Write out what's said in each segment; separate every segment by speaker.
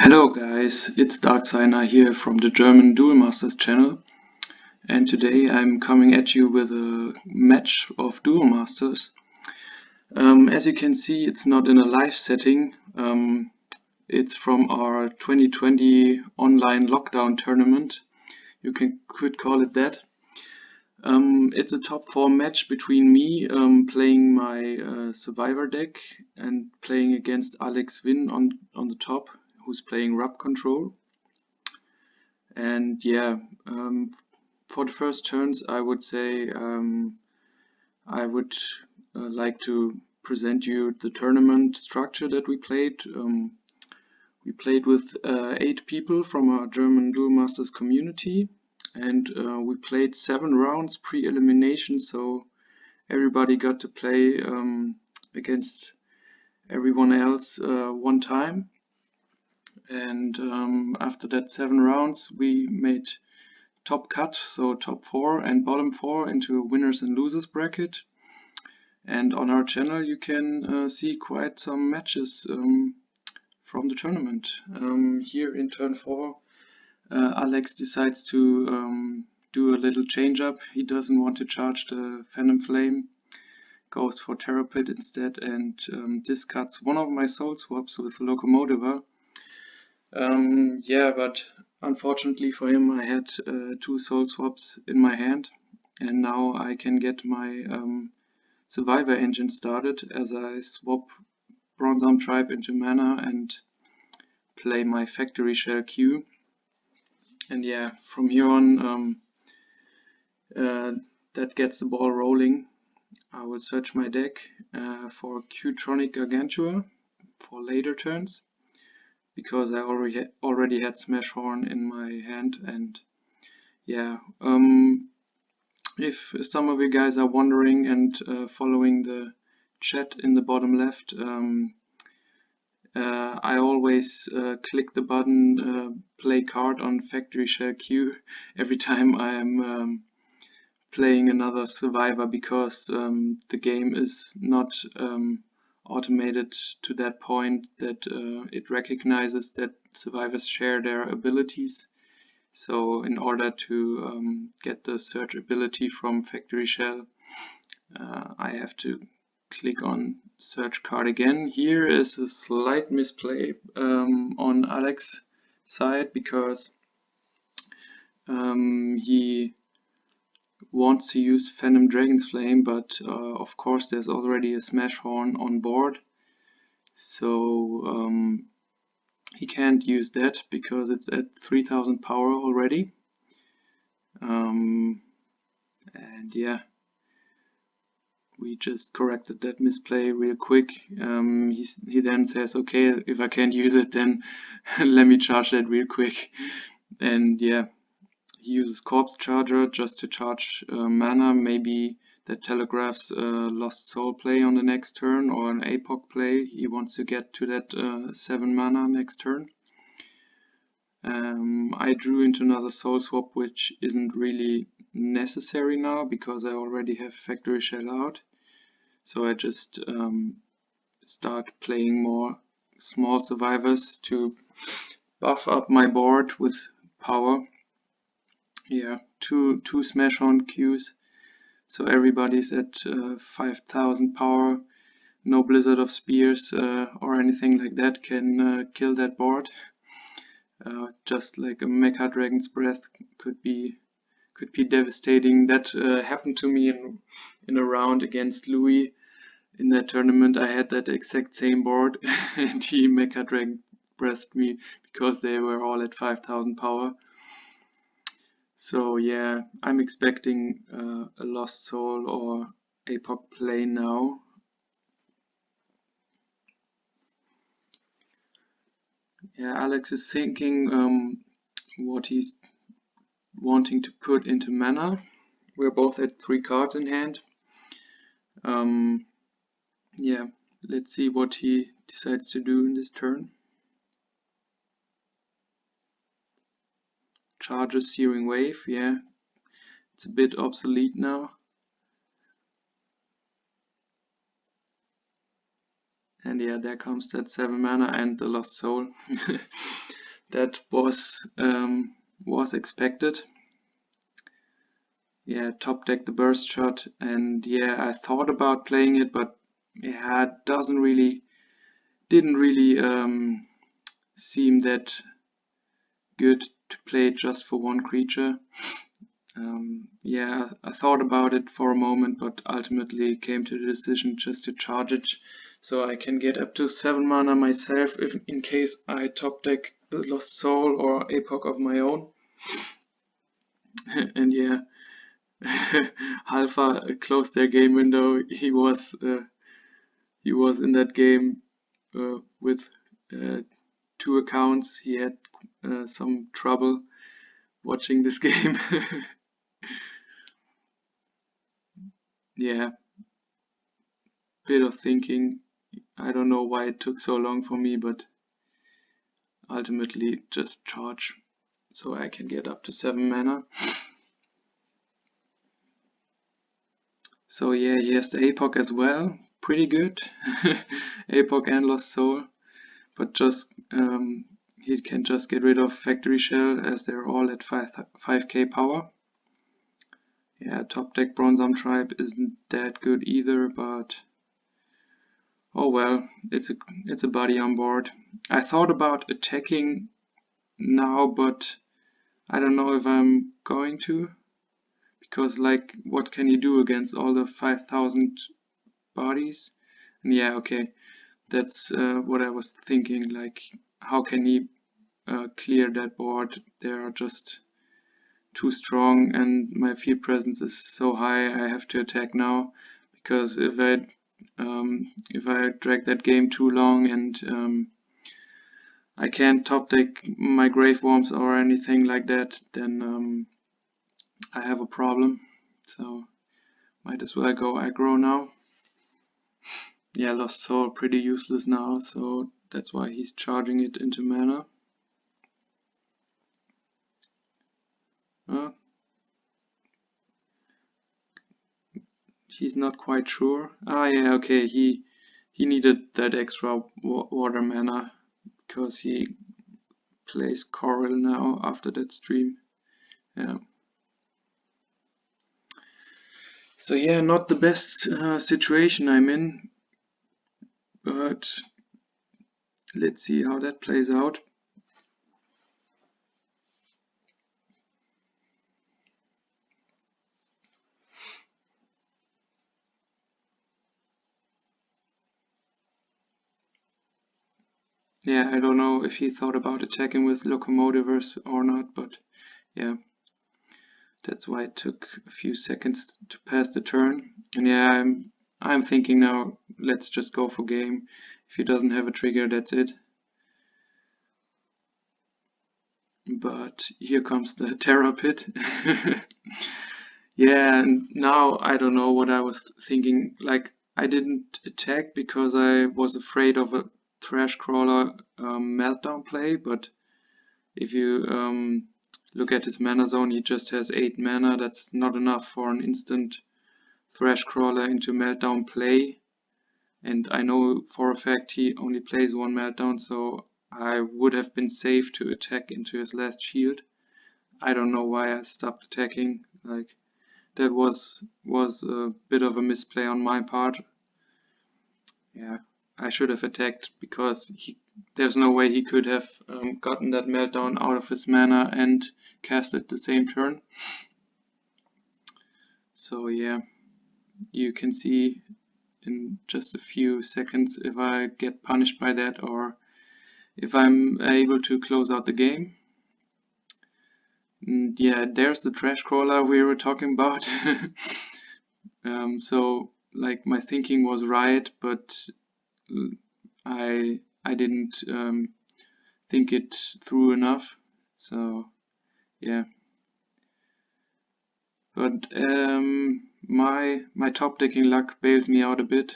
Speaker 1: Hello guys, it's Darksigner here from the German Duel Masters channel, and today I'm coming at you with a match of Duel Masters. As you can see, it's not in a live setting. It's from our 2020 online lockdown tournament. You could call it that. It's a top 4 match between me playing my Survivor deck and playing against AleksVin on the top, who's playing RAP Control. And yeah, for the first turns, I would say I would like to present you the tournament structure that we played. We played with 8 people from our German Duel Masters community, and we played 7 rounds pre-elimination, so everybody got to play against everyone else one time. And after that 7 rounds, we made top cut, so top 4 and bottom 4 into a winners and losers bracket. And on our channel you can see quite some matches from the tournament. Here in turn 4, Alex decides to do a little change up. He doesn't want to charge the Phantom Flame, goes for Terror Pit instead, and discards one of my soul swaps with Locomotiva. Yeah, but unfortunately for him, I had 2 soul swaps in my hand, and now I can get my Survivor engine started as I swap Bronze Arm Tribe into mana and play my Factory Shell Q. And yeah, from here on, that gets the ball rolling. I will search my deck for Q-Tronic Gargantua for later turns, because I already had Smash Horn in my hand. And yeah, if some of you guys are wondering and following the chat in the bottom left, I always click the button play card on Factory Shell Q every time I'm playing another Survivor, because the game is not automated to that point that it recognizes that survivors share their abilities. So in order to get the search ability from Factory Shell, I have to click on search card again. Here is a slight misplay on Alex's side, because he wants to use Phantom Dragon's Flame, but of course there's already a Smash Horn on board, so he can't use that because it's at 3000 power already. And yeah, we just corrected that misplay real quick. He then says, okay, if I can't use it, then let me charge that real quick. And yeah, he uses Corpse Charger just to charge mana. Maybe that telegraphs Lost Soul play on the next turn, or an APOC play. He wants to get to that 7 mana next turn. I drew into another Soul Swap, which isn't really necessary now because I already have Factory Shell out. So I just start playing more small survivors to buff up my board with power. Yeah, two Smash Horn Qs, so everybody's at 5000 power. No Blizzard of Spears or anything like that can kill that board. Just like a Mecha Dragon's Breath could be devastating. That happened to me in a round against Louis. In that tournament I had that exact same board and he Mecha Dragon Breathed me because they were all at 5000 power. So yeah, I'm expecting a Lost Soul or APOC play now. Yeah, Alex is thinking what he's wanting to put into mana. We're both at 3 cards in hand. Yeah, let's see what he decides to do in this turn. Charges Searing Wave, yeah, it's a bit obsolete now. And yeah, there comes that 7 mana and the Lost Soul. That was expected. Yeah, top deck the burst shot, and yeah, I thought about playing it, but yeah, it didn't really seem that good to play it just for one creature. Yeah, I thought about it for a moment, but ultimately came to the decision just to charge it, so I can get up to 7 mana myself if in case I top deck a Lost Soul or Epoch of my own. And yeah, Alpha closed their game window. He was in that game with 2 accounts. He had some trouble watching this game. Yeah, bit of thinking. I don't know why it took so long for me, but ultimately just charge so I can get up to 7 mana. So yeah, he has the Epoch as well, pretty good. Epoch and Lost Soul, but just he can just get rid of Factory Shell as they're all at 5k power. Yeah, top deck Bronze Arm Tribe isn't that good either, but oh well, it's a buddy on board. I thought about attacking now, but I don't know if I'm going to, because like what can you do against all the 5,000 bodies? And yeah, okay, that's what I was thinking, like how can he clear that board? They are just too strong and my field presence is so high. I have to attack now, because if I drag that game too long and I can't top deck my Grave Worms or anything like that, then I have a problem. So might as well go aggro now. Yeah, Lost Soul pretty useless now, so that's why he's charging it into mana. He's not quite sure. Ah, yeah, okay. He needed that extra water mana because he plays Coral now after that stream. Yeah. So yeah, not the best situation I'm in, but let's see how that plays out. Yeah, I don't know if he thought about attacking with Locomotivers or not, but yeah, that's why it took a few seconds to pass the turn. And yeah, I'm thinking now, let's just go for game. If he doesn't have a trigger, that's it. But here comes the Terra Pit. Yeah, and now I don't know what I was thinking. Like, I didn't attack because I was afraid of a Thrash Crawler meltdown play, but if you look at his mana zone, he just has 8 mana. That's not enough for an instant Thrash Crawler into meltdown play. And I know for a fact he only plays 1 meltdown, so I would have been safe to attack into his last shield. I don't know why I stopped attacking. Like, that was a bit of a misplay on my part. Yeah, I should have attacked because there's no way he could have gotten that meltdown out of his mana and cast it the same turn. So yeah, you can see in just a few seconds if I get punished by that or if I'm able to close out the game. And yeah, there's the Trash Crawler we were talking about. So like my thinking was right, but I didn't think it through enough. So yeah, but my top decking luck bails me out a bit.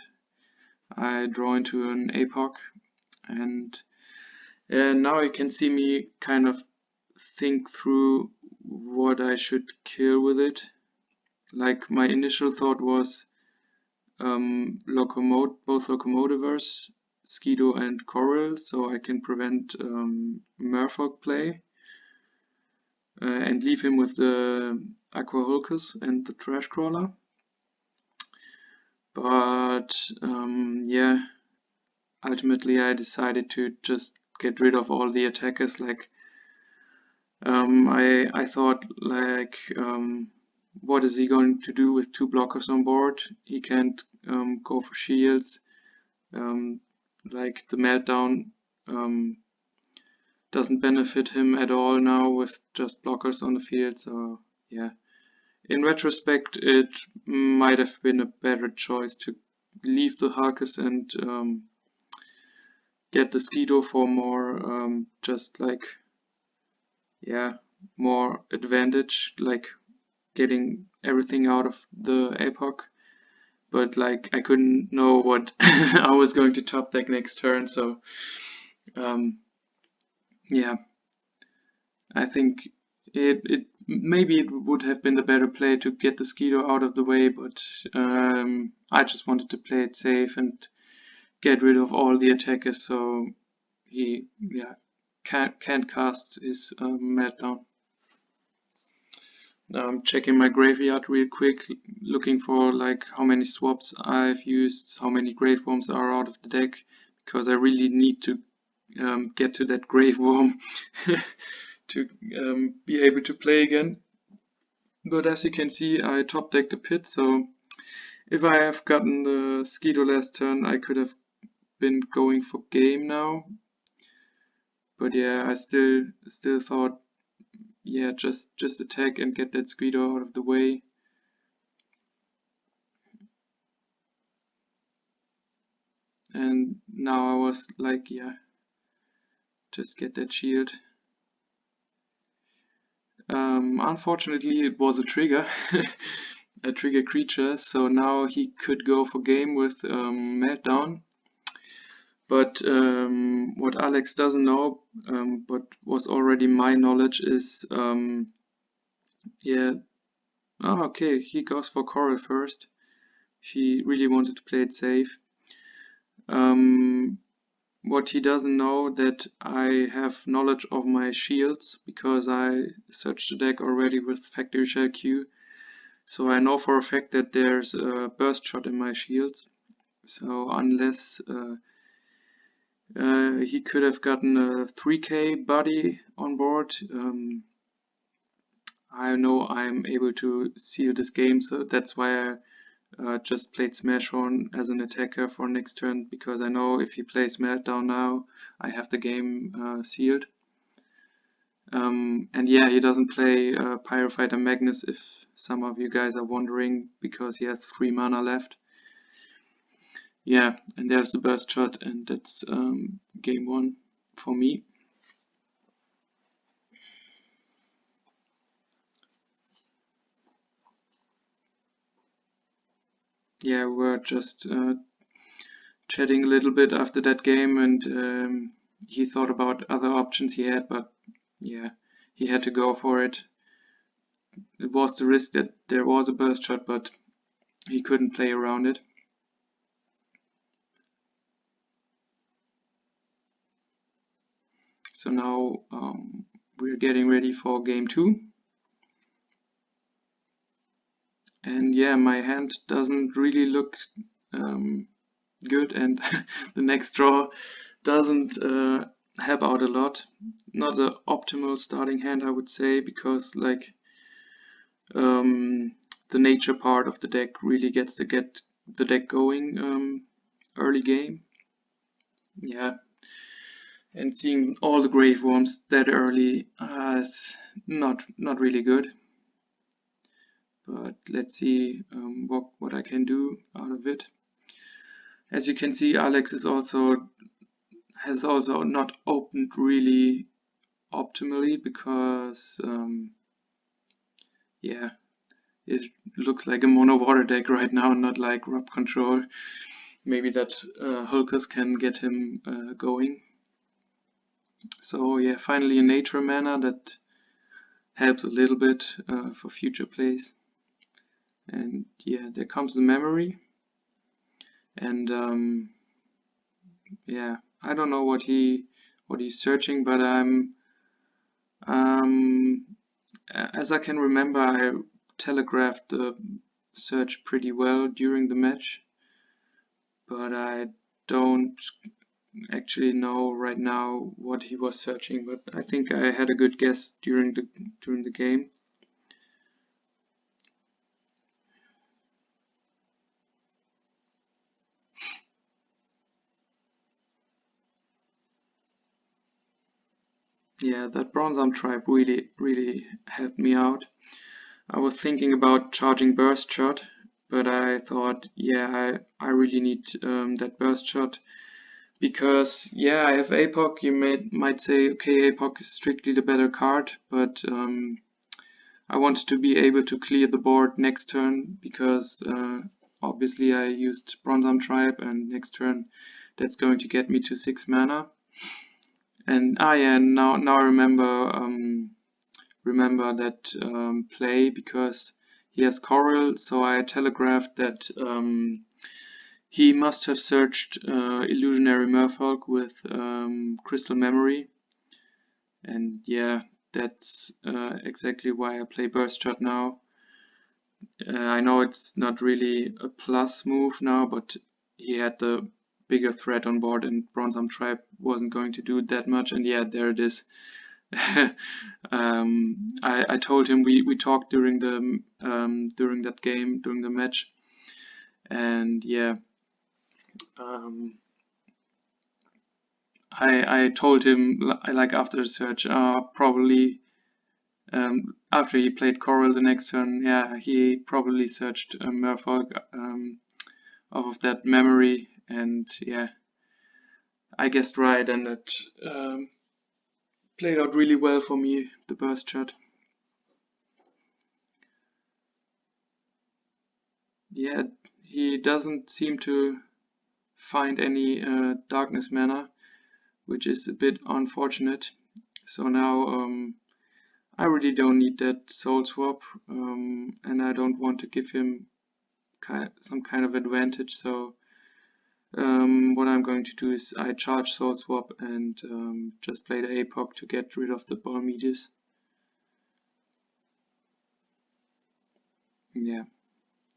Speaker 1: I draw into an Epoch, and now you can see me kind of think through what I should kill with it. Like my initial thought was both Locomotivers, Skido and Coral, so I can prevent Merfolk play and leave him with the Aqua Hulkus and the Trash Crawler. But yeah, ultimately I decided to just get rid of all the attackers. Like I thought, like what is he going to do with 2 blockers on board? He can't go for shields. Like the meltdown doesn't benefit him at all now with just blockers on the field. So yeah, in retrospect, it might have been a better choice to leave the Hulkus and get the Skido for more just like, yeah, more advantage, like getting everything out of the APOC. But like I couldn't know what I was going to top deck next turn, so yeah, I think it maybe it would have been the better play to get the Skido out of the way, but I just wanted to play it safe and get rid of all the attackers, so he can't cast his meltdown. Now I'm checking my graveyard real quick, looking for like how many swaps I've used, how many grave worms are out of the deck, because I really need to get to that grave worm to be able to play again. But as you can see, I top decked a pit, so if I have gotten the Skido last turn, I could have been going for game now. But yeah, I still thought, yeah, just attack and get that Skido out of the way. And now I was like, yeah, just get that shield. Unfortunately, it was a trigger, a trigger creature, so now he could go for game with Meltdown. But what Alex doesn't know, but was already my knowledge, is yeah. Oh, okay, he goes for Coral first. She really wanted to play it safe. What he doesn't know that I have knowledge of my shields because I searched the deck already with Factory Shell Q. So I know for a fact that there's a burst shot in my shields. So unless he could have gotten a 3k body on board, I know I'm able to seal this game. So that's why I just played Smashhorn as an attacker for next turn, because I know if he plays Meltdown now, I have the game sealed. And yeah, he doesn't play Pyrofighter Magnus, if some of you guys are wondering, because he has 3 mana left. Yeah, and there's the burst shot, and that's game 1 for me. Yeah, we're just chatting a little bit after that game, and he thought about other options he had, but yeah, he had to go for it. It was the risk that there was a burst shot, but he couldn't play around it. So now we're getting ready for game 2. And yeah, my hand doesn't really look good, and the next draw doesn't help out a lot. Not the optimal starting hand, I would say, because like the nature part of the deck really gets to get the deck going early game. Yeah, and seeing all the grave worms that early is not really good. But let's see what I can do out of it. As you can see, Alex has also not opened really optimally, because yeah, it looks like a mono water deck right now, not like Rob Control. Maybe that Hulkus can get him going. So yeah, finally a nature mana that helps a little bit for future plays. And yeah, there comes the memory, and yeah, I don't know what he's searching, but um, as I can remember, I telegraphed the search pretty well during the match, but I don't actually know right now what he was searching. But I think I had a good guess during the game. Yeah, that bronze arm tribe really helped me out. I was thinking about charging burst shot, but I thought, yeah, I really need that burst shot because, yeah, I have APOC. You might say, okay, APOC is strictly the better card, but I wanted to be able to clear the board next turn because obviously I used Bronze Arm Tribe, and next turn that's going to get me to 6 mana. And yeah, now I remember that play because he has Coral, so I telegraphed that he must have searched Illusionary Merfolk with Crystal Memory, and yeah, that's exactly why I play Burst Shot now. I know it's not really a plus move now, but he had the bigger threat on board, and Bronze Arm Tribe wasn't going to do that much, and yeah, there it is. I told him we talked during that game, during the match, and yeah, I told him like after the search, probably after he played Coral the next turn, yeah, he probably searched Merfolk off of that memory, and yeah, I guessed right, and that played out really well for me, the burst shot. Yeah, he doesn't seem to find any darkness mana, which is a bit unfortunate. So now I really don't need that soul swap, and I don't want to give him some kind of advantage. So what I'm going to do is I charge soul swap and just play the APOC to get rid of the Balmedius. Yeah,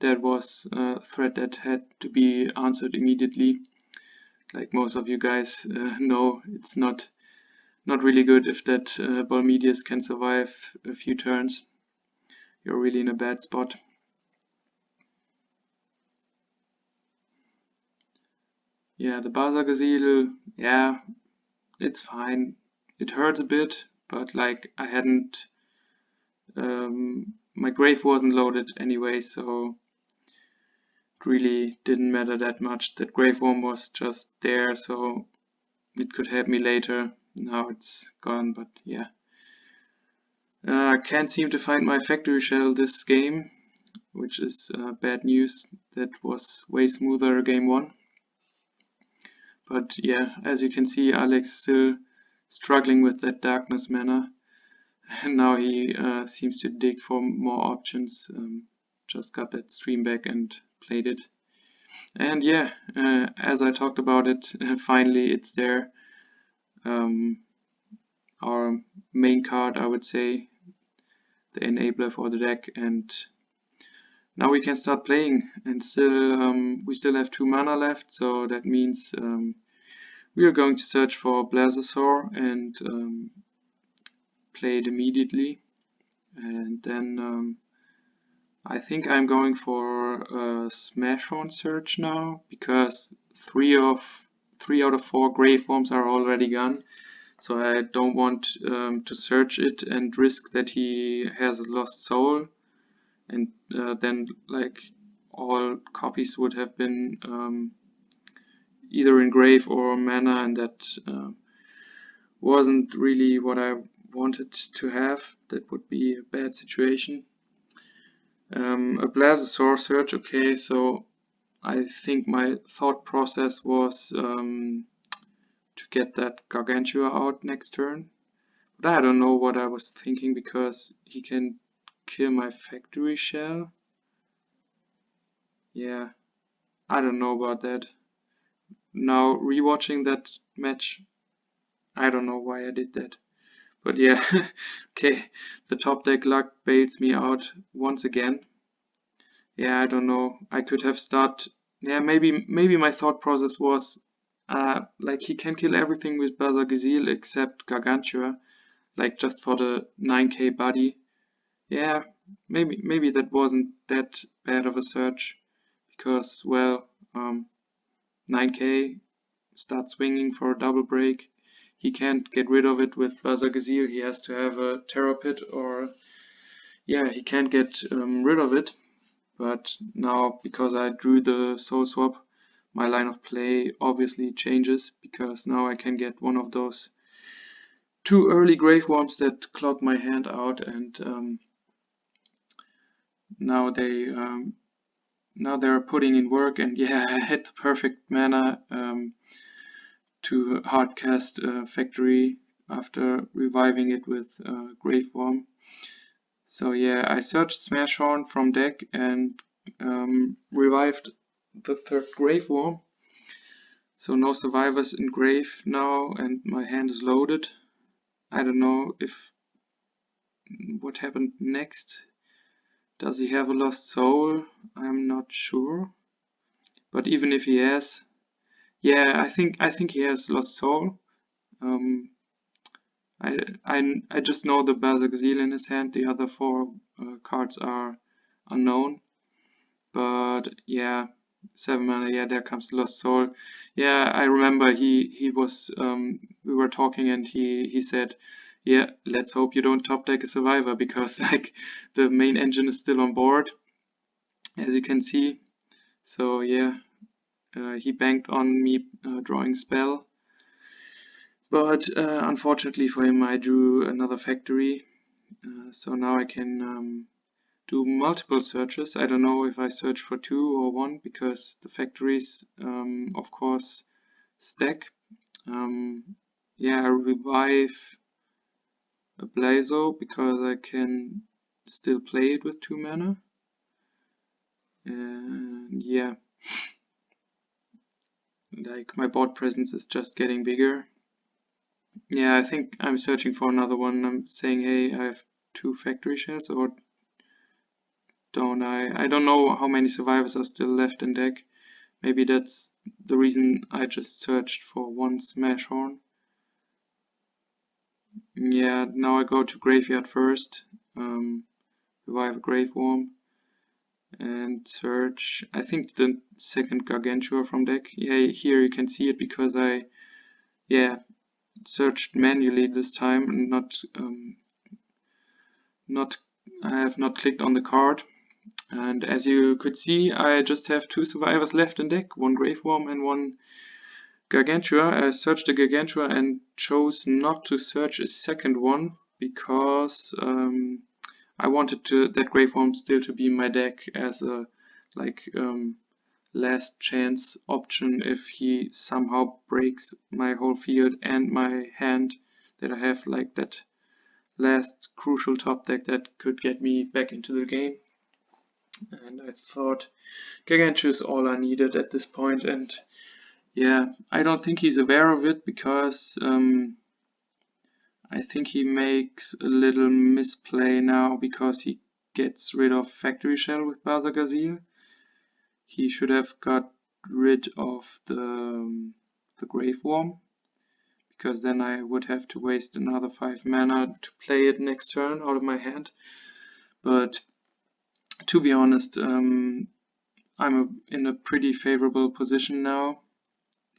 Speaker 1: that was a threat that had to be answered immediately. Like most of you guys know, it's not really good if that Balmedius can survive a few turns. You're really in a bad spot. Yeah, the Basagazil, yeah, it's fine. It hurts a bit, but like I hadn't, my grave wasn't loaded anyway, so it really didn't matter that much. That grave worm was just there, so it could help me later. Now it's gone, but yeah. I can't seem to find my factory shell this game, which is bad news. That was way smoother game one. But yeah, as you can see, Alex still struggling with that darkness mana. And now he seems to dig for more options. Just got that stream back and played it. And yeah, as I talked about it, finally it's there. Our main card, I would say, the enabler for the deck, and now we can start playing. And still, we still have 2 mana left, so that means we are going to search for Blazosaur and play it immediately. And then I think I'm going for a Smash Horn search now, because 3 out of 4 Grave Worms are already gone. So I don't want to search it and risk that he has a lost soul, and then like all copies would have been either in grave or mana, and that wasn't really what I wanted to have. That would be a bad situation. A Blazosaur search, okay, so I think my thought process was to get that Gargantua out next turn. But I don't know what I was thinking, because he can kill my factory shell. Yeah, I don't know about that. now rewatching that match, I don't know why I did that. But yeah, okay, the top deck luck bails me out once again. Yeah, I don't know. I could have started. Yeah, maybe my thought process was like he can kill everything with Bazagazil except Gargantua, like just for the 9k body. Yeah, maybe that wasn't that bad of a search because well, 9k start swinging for a double break. He can't get rid of it with Bazagazil. He has to have a Terror Pit or yeah, he can't get rid of it. But now, because I drew the Soul Swap, my line of play obviously changes because now I can get one of those 2 early Grave Worms that clog my hand out, and now they're putting in work. And yeah, I had the perfect mana to hardcast Factory after reviving it with Grave Worm. So yeah, I searched Smashhorn from deck and revived the 3rd Grave Worm. So no survivors in grave now, and my hand is loaded. I don't know if what happened next. Does he have a lost soul? I'm not sure. But even if he has, yeah, I think he has lost soul. I just know the Bazagazil in his hand. The other 4 cards are unknown. But yeah, 7 mana. Yeah, there comes the lost soul. Yeah, I remember he was we were talking and he said, yeah, let's hope you don't top deck a survivor because like the main engine is still on board, as you can see. So yeah, he banked on me drawing spell, but unfortunately for him, I drew another factory. So now I can do multiple searches. I don't know if I search for 2 or 1 because the factories, of course, stack. Yeah, I revive a Blazo because I can still play it with 2 mana. And yeah, like my board presence is just getting bigger. Yeah, I think I'm searching for another one. I'm saying, hey, I have 2 factory shells, or don't I? I don't know how many survivors are still left in deck. Maybe that's the reason I just searched for 1 Smashhorn. Yeah, now I go to Graveyard first, revive a Grave Worm, and search. I think the 2nd Gargantua from deck. Yeah, here you can see it because I, yeah, searched manually this time and I have not clicked on the card. And as you could see, I just have 2 survivors left in deck, 1 Grave Worm and 1 Gargantua. I searched the Gargantua and chose not to search a 2nd one because I wanted that Grave Worm still to be in my deck as a last chance option if he somehow breaks my whole field and my hand, that I have like that last crucial top deck that could get me back into the game. And I thought Gargantua is all I needed at this point, and yeah, I don't think he's aware of it because I think he makes a little misplay now because he gets rid of Factory Shell with Bazagazil. He should have got rid of the Grave Worm, because then I would have to waste another 5 mana to play it next turn out of my hand. But to be honest, I'm in a pretty favorable position now.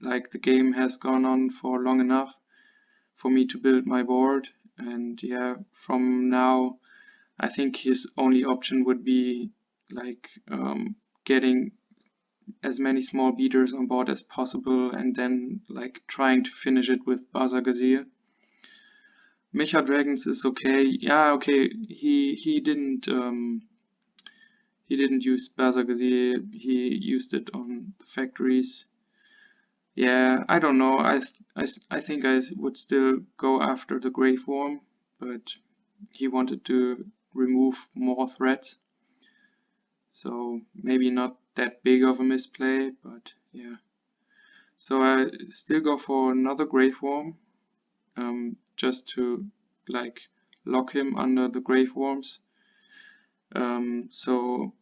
Speaker 1: Like the game has gone on for long enough for me to build my board, and yeah, from now I think his only option would be like getting as many small beaters on board as possible and then like trying to finish it with Bazagazil. Mecha Dragons is okay. Yeah, okay. He didn't use Bazagazil. He used it on the factories. Yeah, I don't know. I think I would still go after the Grave Worm, but he wanted to remove more threats. So maybe not that big of a misplay, but yeah. So I still go for another Grave Worm, just to like lock him under the Grave Worms. So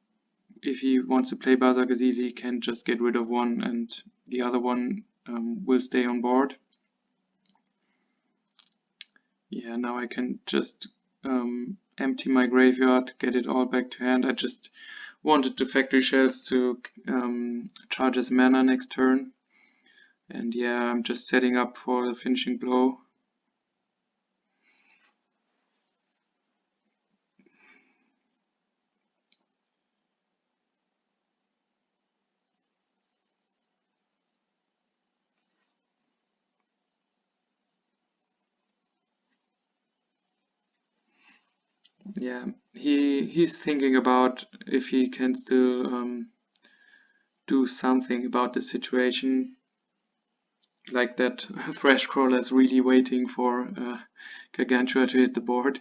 Speaker 1: if he wants to play Bazagazil, he can just get rid of one and the other one will stay on board. Yeah, now I can just empty my graveyard, get it all back to hand. I just wanted the factory shells to charge as mana next turn. And yeah, I'm just setting up for the finishing blow. Yeah, he's thinking about if he can still do something about the situation. Like that Thresh Crawler is really waiting for Gargantua to hit the board.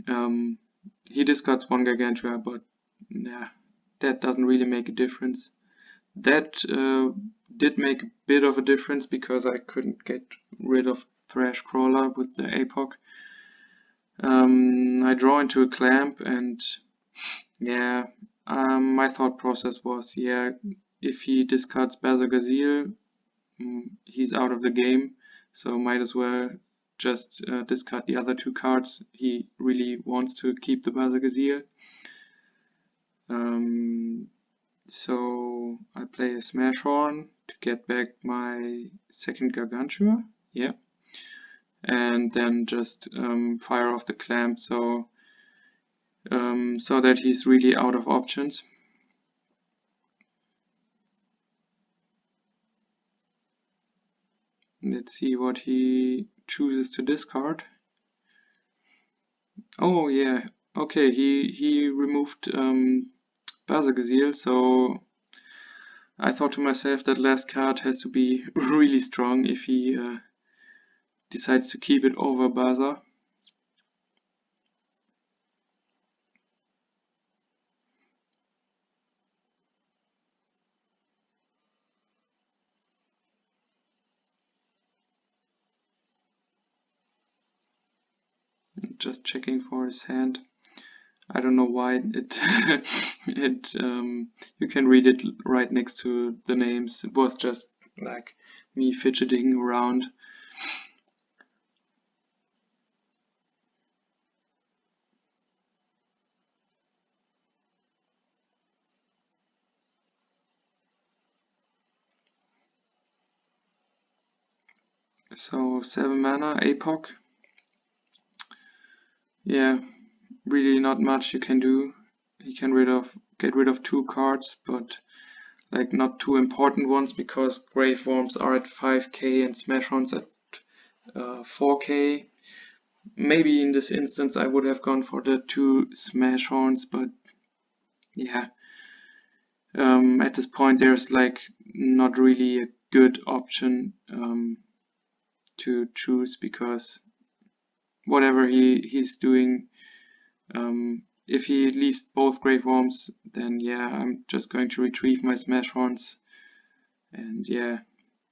Speaker 1: He discards one Gargantua, but yeah, that doesn't really make a difference. That did make a bit of a difference because I couldn't get rid of Thresh Crawler with the APOC. I draw into a clamp, and yeah, my thought process was, yeah, if he discards Bazagazil, he's out of the game, so might as well just discard the other two cards. He really wants to keep the Bazagazil. So I play a Smash Horn to get back my second Gargantua, yeah, and then just fire off the clamp, so that he's really out of options. Let's see what he chooses to discard. Oh yeah, okay, he removed Bazagazil, so I thought to myself that last card has to be really strong if he decides to keep it over Baza. Just checking for his hand. I don't know why it you can read it right next to the names. It was just like me fidgeting around. So 7 mana, APOC. Yeah, really not much you can do. He can get rid of 2 cards, but like not too important ones because Grave Worms are at 5k and Smash Horns at 4k. Maybe in this instance I would have gone for the 2 Smash Horns, but yeah. At this point there's like not really a good option to choose because whatever he's doing, if he leaves both Grave Worms, then yeah, I'm just going to retrieve my Smash Horns. And yeah,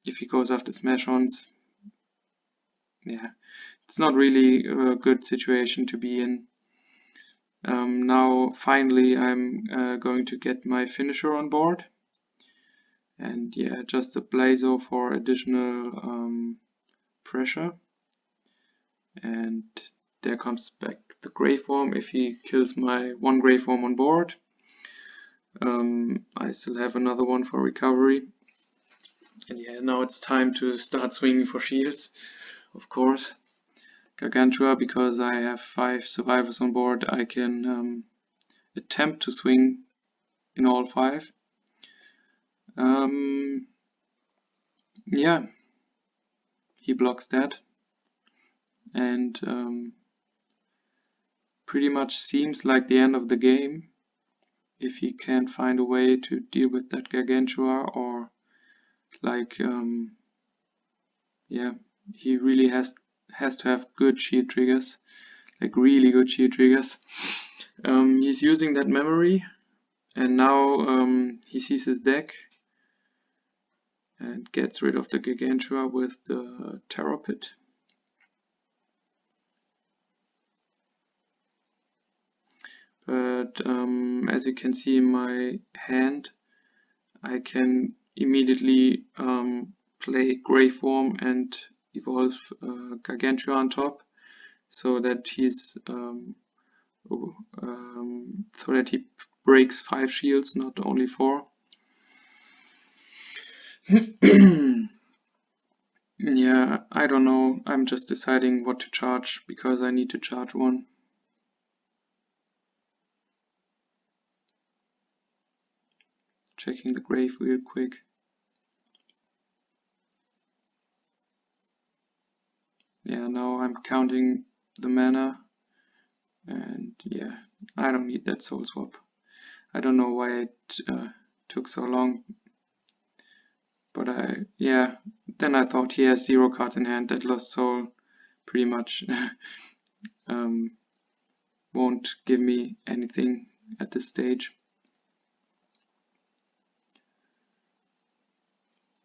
Speaker 1: if he goes after Smash Horns, yeah, it's not really a good situation to be in. Now finally I'm going to get my finisher on board. And yeah, just a Blazo for additional pressure. And there comes back the Grave Worm if he kills my one Grave Worm on board. I still have another one for recovery. And yeah, now it's time to start swinging for shields, of course. Gargantua, because I have 5 survivors on board, I can attempt to swing in all 5. Yeah, he blocks that. And pretty much seems like the end of the game if he can't find a way to deal with that Gargantua, or like yeah, he really has to have good shield triggers, like really good shield triggers. He's using that memory, and now he sees his deck, and gets rid of the Gargantua with the Terror Pit. But as you can see in my hand, I can immediately play Grave Worm and evolve Gargantua on top, so that he's so that he breaks 5 shields, not only 4. Yeah, I don't know. I'm just deciding what to charge because I need to charge one. Checking the grave real quick. Yeah, now I'm counting the mana, and yeah, I don't need that soul swap. I don't know why it took so long, but then I thought he has 0 cards in hand. That lost soul pretty much won't give me anything at this stage.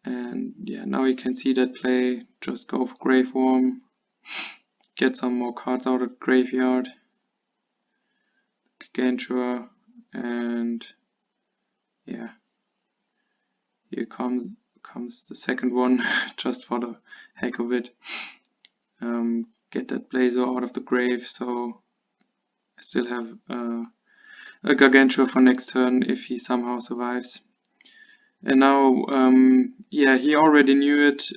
Speaker 1: And yeah, now you can see that play. Just go for Grave Worm, get some more cards out of the graveyard, Gargantua, and yeah, here comes the second one, just for the heck of it. Get that Blazer out of the grave, so I still have a Gargantua for next turn if he somehow survives. And now, yeah, he already knew it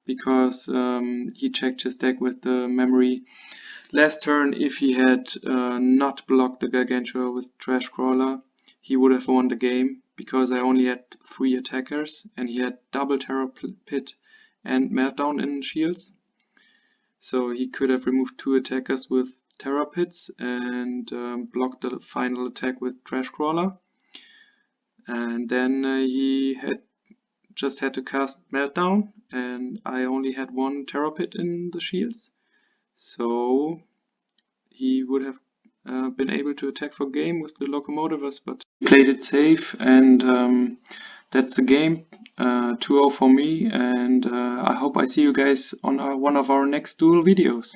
Speaker 1: because he checked his deck with the memory. Last turn, if he had not blocked the Gargantua with Trash Crawler, he would have won the game, because I only had 3 attackers and he had double Terror Pit and Meltdown in shields. So he could have removed 2 attackers with Terror Pits and blocked the final attack with Trash Crawler. And then he just had to cast Meltdown, and I only had 1 Terror Pit in the shields. So he would have been able to attack for game with the Locomotivers, but played it safe, and that's the game. 2-0 for me, and I hope I see you guys on one of our next Duel videos.